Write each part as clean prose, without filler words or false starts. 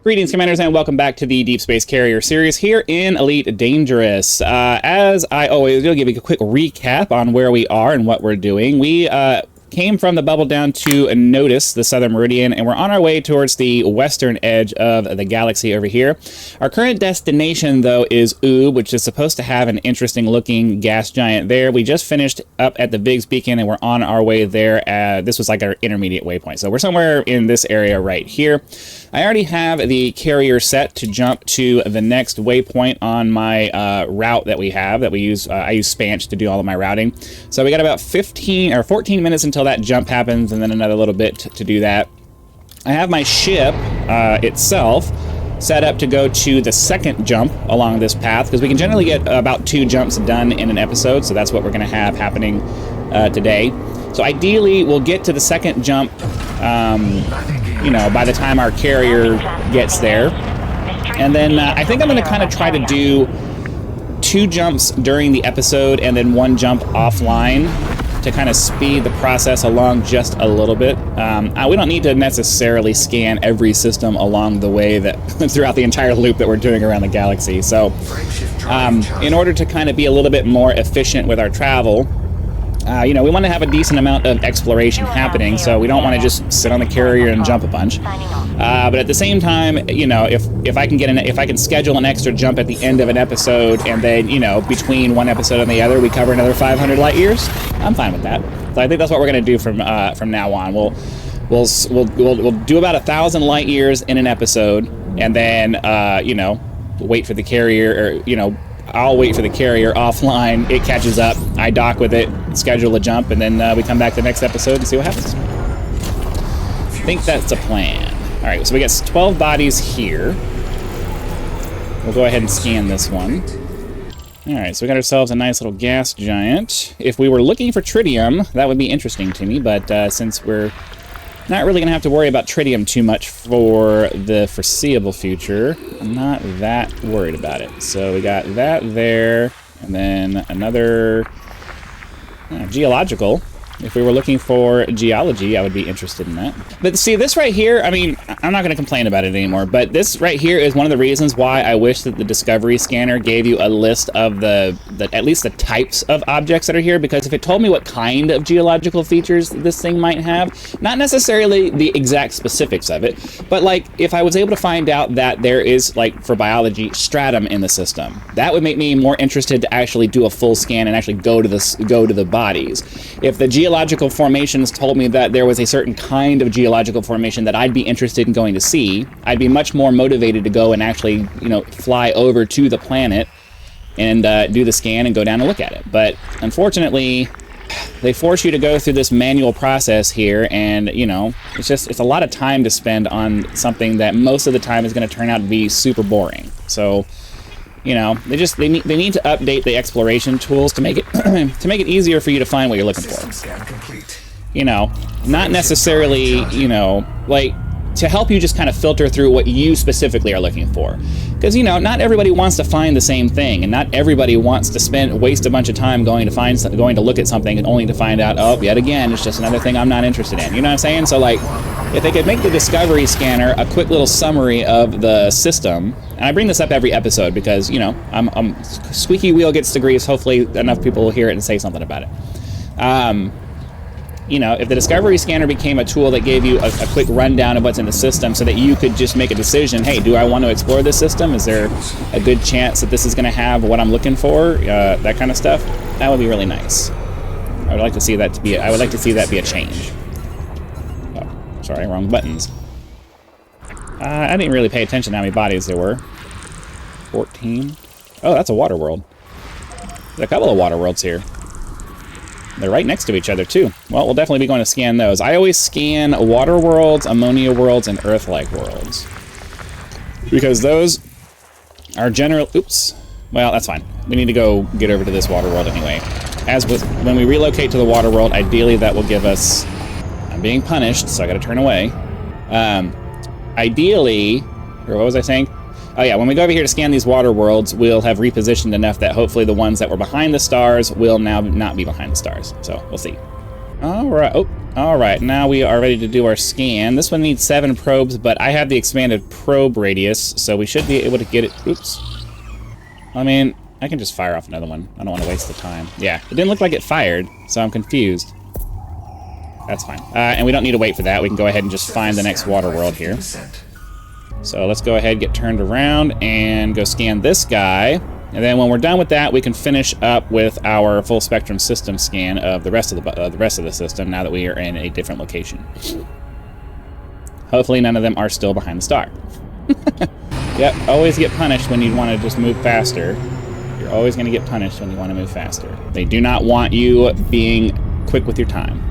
Greetings, Commanders, and welcome back to the Deep Space Carrier series here in Elite Dangerous. As I always do, I'll give you a quick recap on where we are and what we're doing. We came from the bubble down to Nautilus, the southern meridian, and we're on our way towards the western edge of the galaxy over here. Our current destination, though, is Oob, which is supposed to have an interesting-looking gas giant there. We just finished up at the Biggs Beacon, and we're on our way there. This was like our intermediate waypoint, so we're somewhere in this area right here. I already have the carrier set to jump to the next waypoint on my route that we have, that we use. I use Spanch to do all of my routing. So we got about 15 or 14 minutes until that jump happens, and then another little bit to do that. I have my ship itself set up to go to the second jump along this path, because we can generally get about 2 jumps done in an episode, so that's what we're going to have happening today. So ideally, we'll get to the second jump, you know, by the time our carrier gets there. And then I think I'm going to kind of try to do 2 jumps during the episode and then 1 jump offline to kind of speed the process along just a little bit. We don't need to necessarily scan every system along the way that throughout the entire loop that we're doing around the galaxy. So in order to kind of be a little bit more efficient with our travel, you know, we want to have a decent amount of exploration happening, so we don't want to just sit on the carrier and jump a bunch. But at the same time, you know, if I can schedule an extra jump at the end of an episode, and then, you know, between one episode and the other, we cover another 500 light years, I'm fine with that. So I think that's what we're going to do from now on. We'll do about 1,000 light years in an episode, and then you know, wait for the carrier, or you know, I'll wait for the carrier offline, it catches up, I dock with it, schedule a jump, and then we come back to the next episode and see what happens. I think that's a plan. Alright, so we got 12 bodies here. We'll go ahead and scan this one. Alright, so we got ourselves a nice little gas giant. If we were looking for tritium, that would be interesting to me, but since we're not really going to have to worry about tritium too much for the foreseeable future, I'm not that worried about it. So we got that there, and then another geological. If we were looking for geology, I would be interested in that. But see, this right here, I mean, I'm not going to complain about it anymore, but this right here is one of the reasons why I wish that the Discovery scanner gave you a list of at least the types of objects that are here, because if it told me what kind of geological features this thing might have, not necessarily the exact specifics of it, but like if I was able to find out that there is, like for biology, stratum in the system, that would make me more interested to actually do a full scan and actually go to the bodies. If the geological formations told me that there was a certain kind of geological formation that I'd be interested in going to see, I'd be much more motivated to go and actually, you know, fly over to the planet and do the scan and go down and look at it. But unfortunately, they force you to go through this manual process here, and you know, it's a lot of time to spend on something that most of the time is going to turn out to be super boring. So, you know, they need to update the exploration tools to make it easier for you to find what you're looking for. You know, not necessarily, you know, like to help you just kind of filter through what you specifically are looking for. Because, you know, not everybody wants to find the same thing, and not everybody wants to waste a bunch of time going to look at something and only to find out, oh, yet again, it's just another thing I'm not interested in. You know what I'm saying? So like, if they could make the Discovery scanner a quick little summary of the system, and I bring this up every episode because, you know, I'm squeaky wheel gets the grease. Hopefully enough people will hear it and say something about it. You know, if the Discovery scanner became a tool that gave you a quick rundown of what's in the system so that you could just make a decision, hey, do I want to explore this system? Is there a good chance that this is going to have what I'm looking for? That kind of stuff. That would be really nice. I would like to see that be a change. Oh, sorry, wrong buttons. I didn't really pay attention to how many bodies there were. 14. Oh, that's a water world. There's a couple of water worlds here. They're right next to each other, too. Well, we'll definitely be going to scan those. I always scan water worlds, ammonia worlds, and Earth-like worlds. Because those are general... Oops. Well, that's fine. We need to go get over to this water world anyway. When we relocate to the water world, ideally that will give us... I'm being punished, so I gotta turn away. Ideally... Or what was I saying? Oh yeah, when we go over here to scan these water worlds, we'll have repositioned enough that hopefully the ones that were behind the stars will now not be behind the stars. So, we'll see. All right. Oh, all right. Now we are ready to do our scan. This one needs 7 probes, but I have the expanded probe radius, so we should be able to get it. Oops. I mean, I can just fire off another one. I don't want to waste the time. Yeah, it didn't look like it fired, so I'm confused. That's fine. And we don't need to wait for that. We can go ahead and just find the next water world here. So let's go ahead, get turned around, and go scan this guy. And then when we're done with that, we can finish up with our full spectrum system scan of the rest of the system. Now that we are in a different location, hopefully none of them are still behind the star. Yep, always get punished when you want to just move faster. You're always going to get punished when you want to move faster. They do not want you being quick with your time.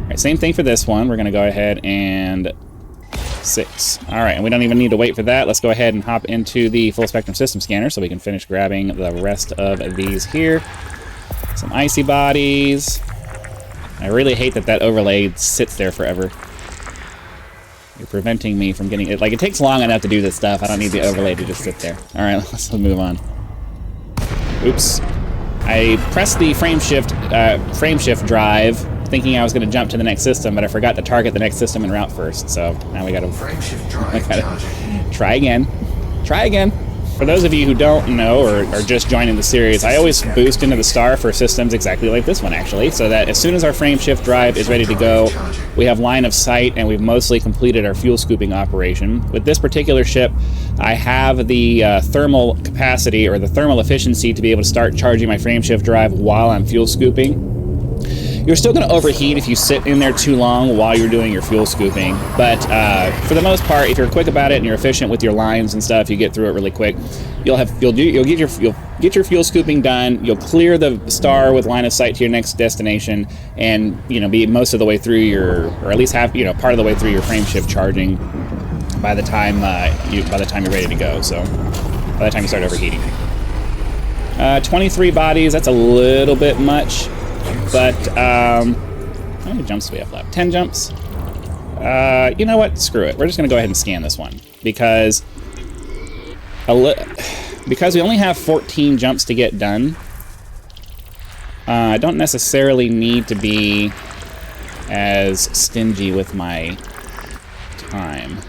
All right, same thing for this one. We're going to go ahead and 6. All right, and we don't even need to wait for that. Let's go ahead and hop into the full spectrum system scanner so we can finish grabbing the rest of these here. Some icy bodies. I really hate that that overlay sits there forever. You're preventing me from getting it. Like, it takes long enough to do this stuff. I don't need the overlay to just sit there. All right, let's move on. Oops. I pressed the frame shift drive, thinking I was going to jump to the next system, but I forgot to target the next system en route first. So now we got to try again. Try again. For those of you who don't know or are just joining the series, I always boost into the star for systems exactly like this one, actually, so that as soon as our frame shift drive is ready to go, we have line of sight and we've mostly completed our fuel scooping operation. With this particular ship, I have the thermal capacity or the thermal efficiency to be able to start charging my frame shift drive while I'm fuel scooping. You're still going to overheat if you sit in there too long while you're doing your fuel scooping, but for the most part, if you're quick about it and you're efficient with your lines and stuff, you get through it really quick. You'll get your fuel scooping done. You'll clear the star with line of sight to your next destination, and be most of the way through or at least half part of the way through your frame shift charging by the time you're ready to go. So by the time you start overheating, 23 bodies. That's a little bit much. But, how many jumps do we have left? 10 jumps? You know what? Screw it. We're just going to go ahead and scan this one. Because we only have 14 jumps to get done, I don't necessarily need to be as stingy with my time.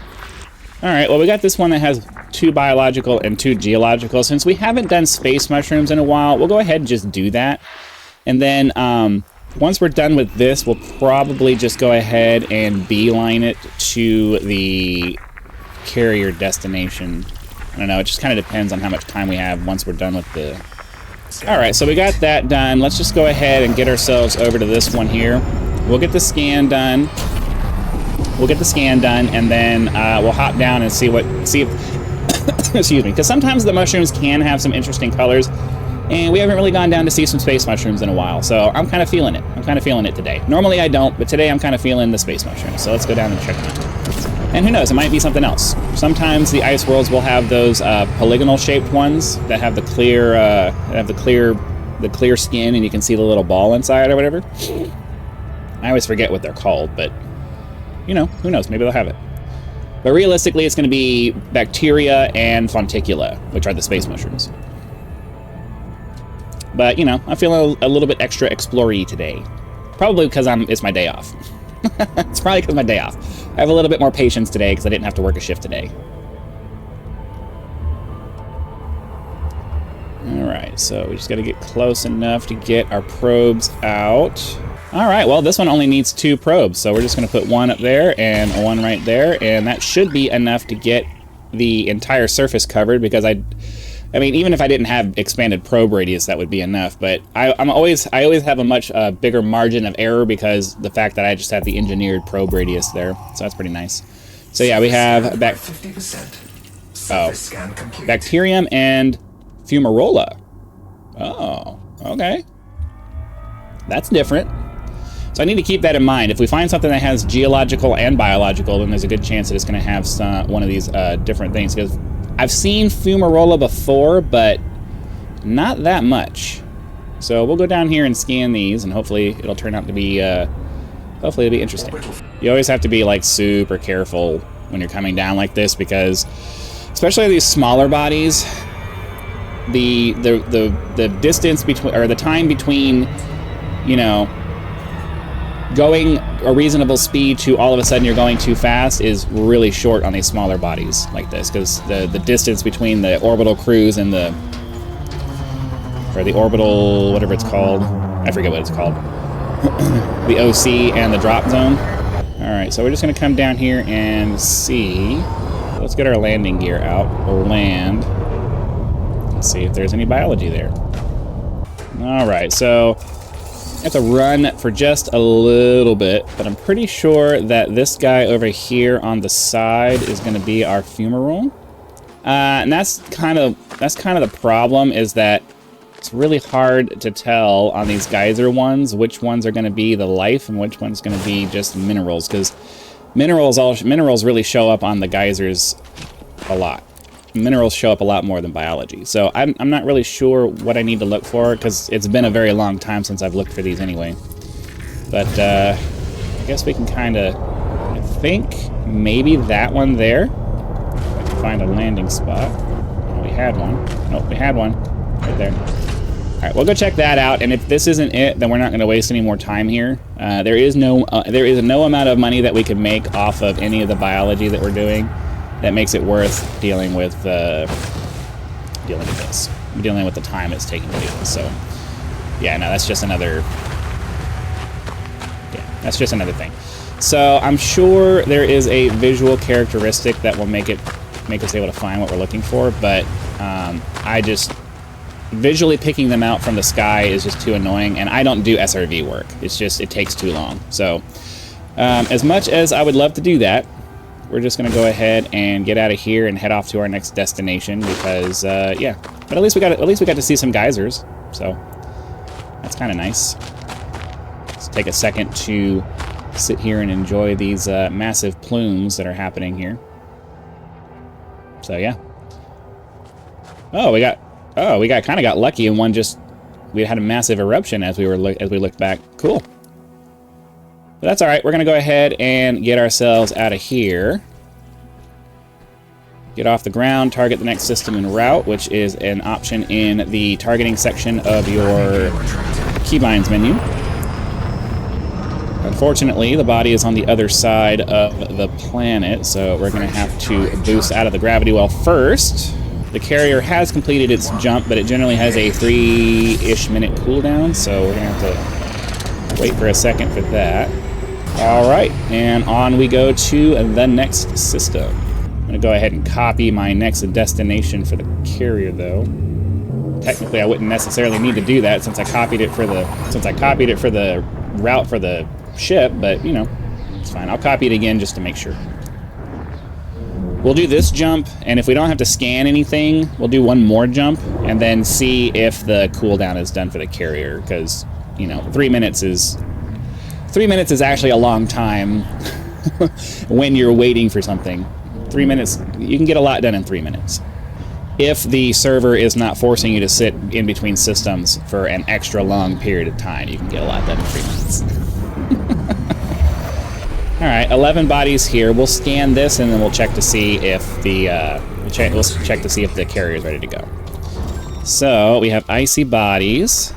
Alright, well, we got this one that has 2 biological and 2 geological. Since we haven't done space mushrooms in a while, we'll go ahead and just do that. And then once we're done with this, we'll probably just go ahead and beeline it to the carrier destination. I don't know, it just kind of depends on how much time we have once we're done with the... Alright, so we got that done. Let's just go ahead and get ourselves over to this one here. We'll get the scan done. And then we'll hop down and see if... excuse me, because sometimes the mushrooms can have some interesting colors. And we haven't really gone down to see some space mushrooms in a while, so I'm kind of feeling it. I'm kind of feeling it today. Normally I don't, but today I'm kind of feeling the space mushrooms. So let's go down and check them out. And who knows, it might be something else. Sometimes the ice worlds will have those polygonal-shaped ones that have the clear skin, and you can see the little ball inside or whatever. I always forget what they're called, but who knows? Maybe they'll have it. But realistically, it's going to be bacteria and fonticula, which are the space mushrooms. But, I'm feeling a little bit extra explory today. Probably because it's my day off. It's probably because my day off. I have a little bit more patience today because I didn't have to work a shift today. Alright, so we just got to get close enough to get our probes out. Alright, well, this one only needs 2 probes, so we're just going to put one up there and one right there, and that should be enough to get the entire surface covered, because I mean, even if I didn't have expanded probe radius, that would be enough. But I always have a much bigger margin of error because the fact that I just have the engineered probe radius there. So that's pretty nice. So yeah, we have bacterium and fumarola. Oh, okay. That's different. So I need to keep that in mind. If we find something that has geological and biological, then there's a good chance that it's going to have one of these different things. Because I've seen fumarola before, but not that much. So we'll go down here and scan these, and hopefully it'll turn out to be, hopefully it'll be interesting. You always have to be like super careful when you're coming down like this, because especially these smaller bodies, the distance between, or the time between, going a reasonable speed to all of a sudden you're going too fast is really short on these smaller bodies like this, because the distance between the orbital cruise and the orbital, whatever it's called, I forget what it's called, the OC and the drop zone. All right, so we're just going to come down here and see. Let's get our landing gear out. We'll land. Let's see if there's any biology there. All right, so I have to run for just a little bit, but I'm pretty sure that this guy over here on the side is going to be our fumarole. And that's kind of the problem, is that it's really hard to tell on these geyser ones which ones are going to be the life and which one's going to be just minerals, because minerals really show up on the geysers a lot. Minerals show up a lot more than biology. So I'm not really sure what I need to look for, because it's been a very long time since I've looked for these anyway. But I guess we can kind of, I think maybe that one there. I can find a landing spot. Oh, we had one. Nope, we had one right there. All right, we'll go check that out. And if this isn't it, then we're not going to waste any more time here. There is no amount of money that we can make off of any of the biology that we're doing that makes it worth dealing with this, dealing with the time it's taking to do this. So, yeah, no, that's just another thing. So I'm sure there is a visual characteristic that will make us able to find what we're looking for, but visually picking them out from the sky is just too annoying, and I don't do SRV work. It takes too long. So as much as I would love to do that, we're just going to go ahead and get out of here and head off to our next destination, because yeah, but at least we got to see some geysers, so that's kind of nice. Let's take a second to sit here and enjoy these massive plumes that are happening here. So yeah. Oh, we kind of got lucky, and we had a massive eruption as we looked back. Cool. But that's all right. We're going to go ahead and get ourselves out of here. Get off the ground, target the next system en route, which is an option in the targeting section of your keybinds menu. Unfortunately, the body is on the other side of the planet, so we're going to have to boost out of the gravity well first. The carrier has completed its jump, but it generally has a 3-ish minute cooldown, so we're going to have to wait for a second for that. All right, and on we go to the next system. I'm going to go ahead and copy my next destination for the carrier, though. Technically, I wouldn't necessarily need to do that since I copied it for the route for the ship, but you know, it's fine. I'll copy it again just to make sure. We'll do this jump, and if we don't have to scan anything, we'll do one more jump and then see if the cooldown is done for the carrier, because you know, 3 minutes is actually a long time when you're waiting for something. 3 minutes, you can get a lot done in 3 minutes. If the server is not forcing you to sit in between systems for an extra long period of time, you can get a lot done in 3 minutes. All right, 11 bodies here. We'll scan this, and then we'll check to see if we'll check to see if the carrier is ready to go. So we have icy bodies.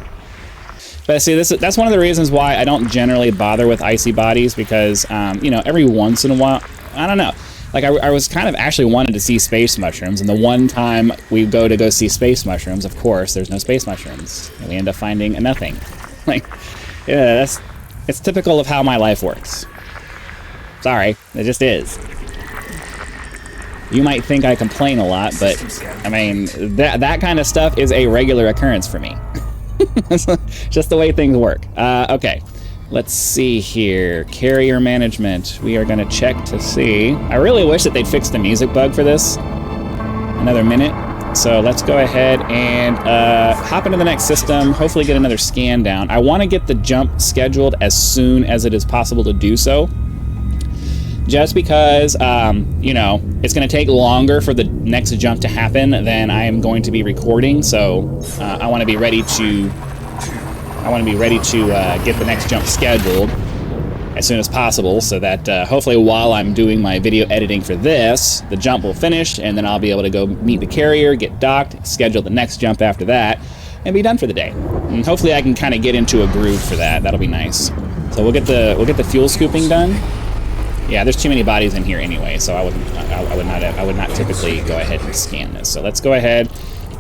But see, that's one of the reasons why I don't generally bother with icy bodies, because you know, every once in a while, I don't know. Like I was kind of actually wanted to see space mushrooms, and the one time we go see space mushrooms, of course, there's no space mushrooms, and we end up finding nothing. Like, yeah, it's typical of how my life works. Sorry, it just is. You might think I complain a lot, but I mean, that kind of stuff is a regular occurrence for me. Just the way things work. Okay, let's see here. Carrier management. We are going to check to see. I really wish that they'd fix the music bug for this. Another minute. So let's go ahead and hop into the next system, hopefully get another scan down. I want to get the jump scheduled as soon as it is possible to do so. Just because, you know, it's going to take longer for the next jump to happen than I am going to be recording. So I want to be ready to get the next jump scheduled as soon as possible, so that hopefully while I'm doing my video editing for this, the jump will finish, and then I'll be able to go meet the carrier, get docked, schedule the next jump after that, and be done for the day. And hopefully I can kind of get into a groove for that. That'll be nice. So we'll get the fuel scooping done. Yeah, there's too many bodies in here anyway, so I would not typically go ahead and scan this. So let's go ahead,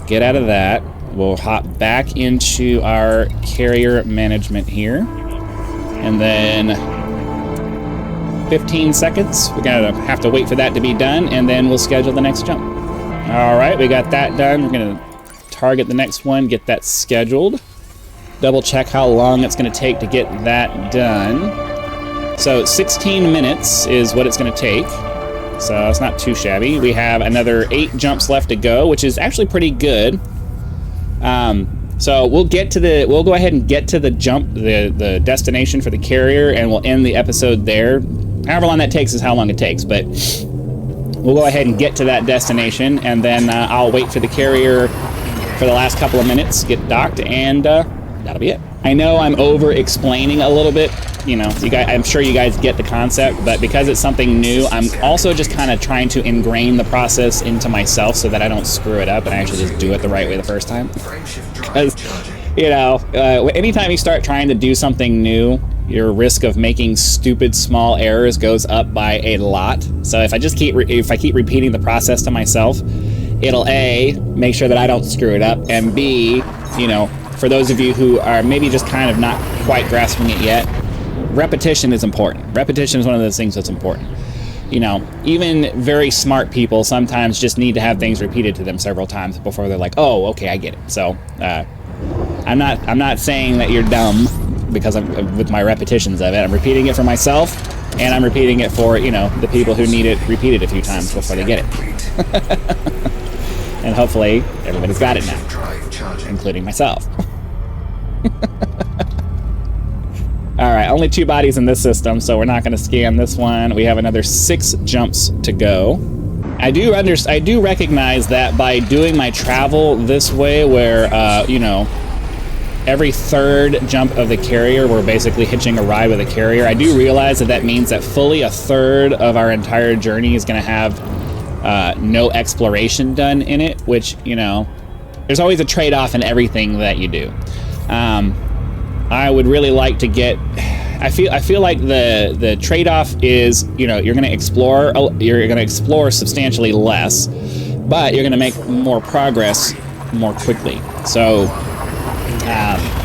get out of that. We'll hop back into our carrier management here, and then 15 seconds. We're gonna have to wait for that to be done, and then we'll schedule the next jump. All right, we got that done. We're gonna target the next one, get that scheduled. Double check how long it's gonna take to get that done. So 16 minutes is what it's gonna take. So it's not too shabby. We have another 8 jumps left to go, which is actually pretty good. So we'll go ahead and get to the jump, the destination for the carrier, and we'll end the episode there. However long that takes is how long it takes, but we'll go ahead and get to that destination, and then I'll wait for the carrier for the last couple of minutes, get docked, and that'll be it. I know I'm over-explaining a little bit. You know, I'm sure you guys get the concept, but because it's something new, I'm also just kind of trying to ingrain the process into myself so that I don't screw it up and I actually just do it the right way the first time. Because, you know, anytime you start trying to do something new, your risk of making stupid small errors goes up by a lot. So if I keep repeating the process to myself, it'll A, make sure that I don't screw it up, and B, you know, for those of you who are maybe just kind of not quite grasping it yet, repetition is important. Repetition is one of those things that's important. You know, even very smart people sometimes just need to have things repeated to them several times before they're like, oh, okay, I get it. So I'm not saying that you're dumb because with my repetitions of it. I'm repeating it for myself, and I'm repeating it for, you know, the people who need it repeated a few times before they get it. And hopefully everybody's got it now, including myself. All right, only 2 bodies in this system, so we're not going to scan this one. We have another 6 jumps to go. I do recognize that by doing my travel this way, where you know, every 3rd jump of the carrier, we're basically hitching a ride with a carrier. I do realize that means that fully a 1/3 of our entire journey is going to have no exploration done in it, which, you know, there's always a trade-off in everything that you do. I would really like to get. I feel like the trade-off is, you know, you're going to explore substantially less, but you're going to make more progress more quickly. So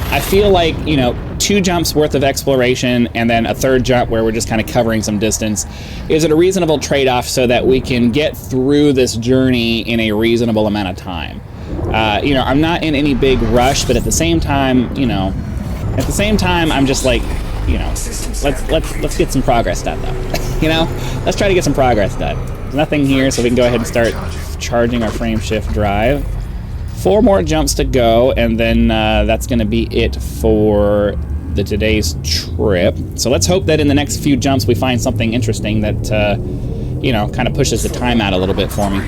I feel like, you know, 2 jumps worth of exploration and then a 3rd jump where we're just kind of covering some distance is a reasonable trade-off so that we can get through this journey in a reasonable amount of time. You know, I'm not in any big rush, but at the same time, you know, I'm just like, you know, let's get some progress done though. You know, let's try to get some progress done. There's nothing here, so we can go ahead and start charging our frame shift drive. 4 more jumps to go, and then that's going to be it for today's trip. So let's hope that in the next few jumps we find something interesting that, you know, kind of pushes the time out a little bit for me.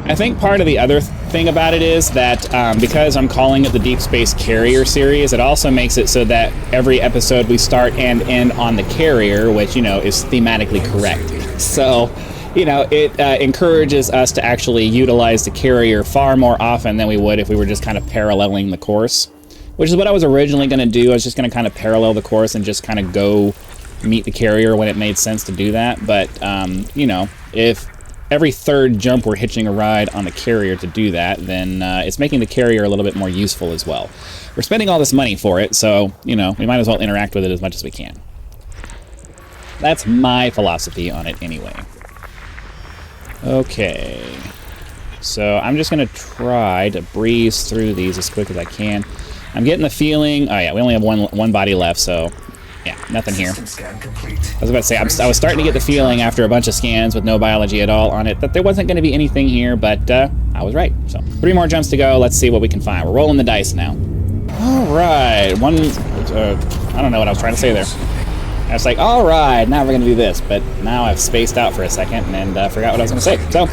I think part of the other thing about it is that because I'm calling it the Deep Space Carrier series, it also makes it so that every episode we start and end on the carrier, which, you know, is thematically correct. So, you know, it encourages us to actually utilize the carrier far more often than we would if we were just kind of paralleling the course, which is what I was originally going to do. I was just going to kind of parallel the course and just kind of go meet the carrier when it made sense to do that. But, you know, if every 3rd jump we're hitching a ride on the carrier to do that, then it's making the carrier a little bit more useful as well. We're spending all this money for it, so, you know, we might as well interact with it as much as we can. That's my philosophy on it anyway. Okay, so I'm just going to try to breeze through these as quick as I can. I'm getting the feeling, oh yeah, we only have one body left, so yeah, nothing here. I was about to say, I was starting to get the feeling after a bunch of scans with no biology at all on it that there wasn't going to be anything here, but I was right. So 3 more jumps to go. Let's see what we can find. We're rolling the dice now. All right, I don't know what I was trying to say there. I was like, all right, now we're going to do this, but now I've spaced out for a second and forgot what I was going to say. So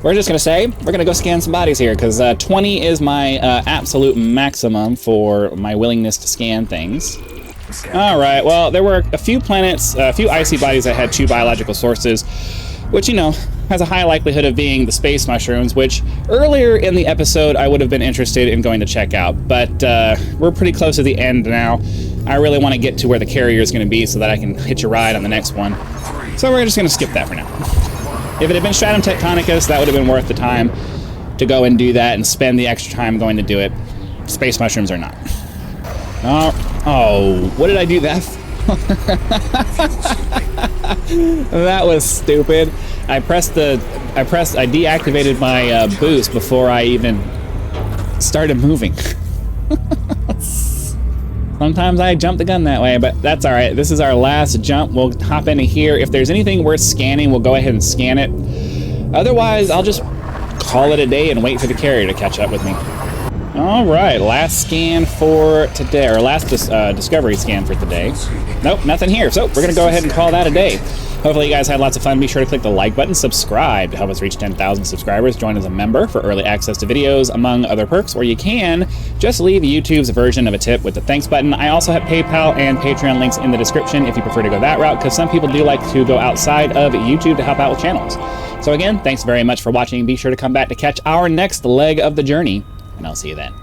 we're just going to say, we're going to go scan some bodies here, because 20 is my absolute maximum for my willingness to scan things. All right, well, there were a few planets, a few icy bodies that had 2 biological sources, which, you know, has a high likelihood of being the space mushrooms, which earlier in the episode I would have been interested in going to check out, but we're pretty close to the end now. I really want to get to where the carrier is going to be so that I can hitch a ride on the next one. So we're just going to skip that for now. If it had been Stratum Tectonicus, that would have been worth the time to go and do that and spend the extra time going to do it. Space mushrooms are not. Oh, what did I do that for? That was stupid. I deactivated my boost before I even started moving. Sometimes I jump the gun that way, but that's all right. This is our last jump. We'll hop into here. If there's anything worth scanning, we'll go ahead and scan it. Otherwise, I'll just call it a day and wait for the carrier to catch up with me. All right, last scan for today, or last discovery scan for today. Nope, nothing here. So we're gonna go ahead and call that a day. Hopefully you guys had lots of fun. Be sure to click the like button, subscribe to help us reach 10,000 subscribers. Join as a member for early access to videos, among other perks, or you can just leave YouTube's version of a tip with the thanks button. I also have PayPal and Patreon links in the description if you prefer to go that route, because some people do like to go outside of YouTube to help out with channels. So again, thanks very much for watching. Be sure to come back to catch our next leg of the journey, and I'll see you then.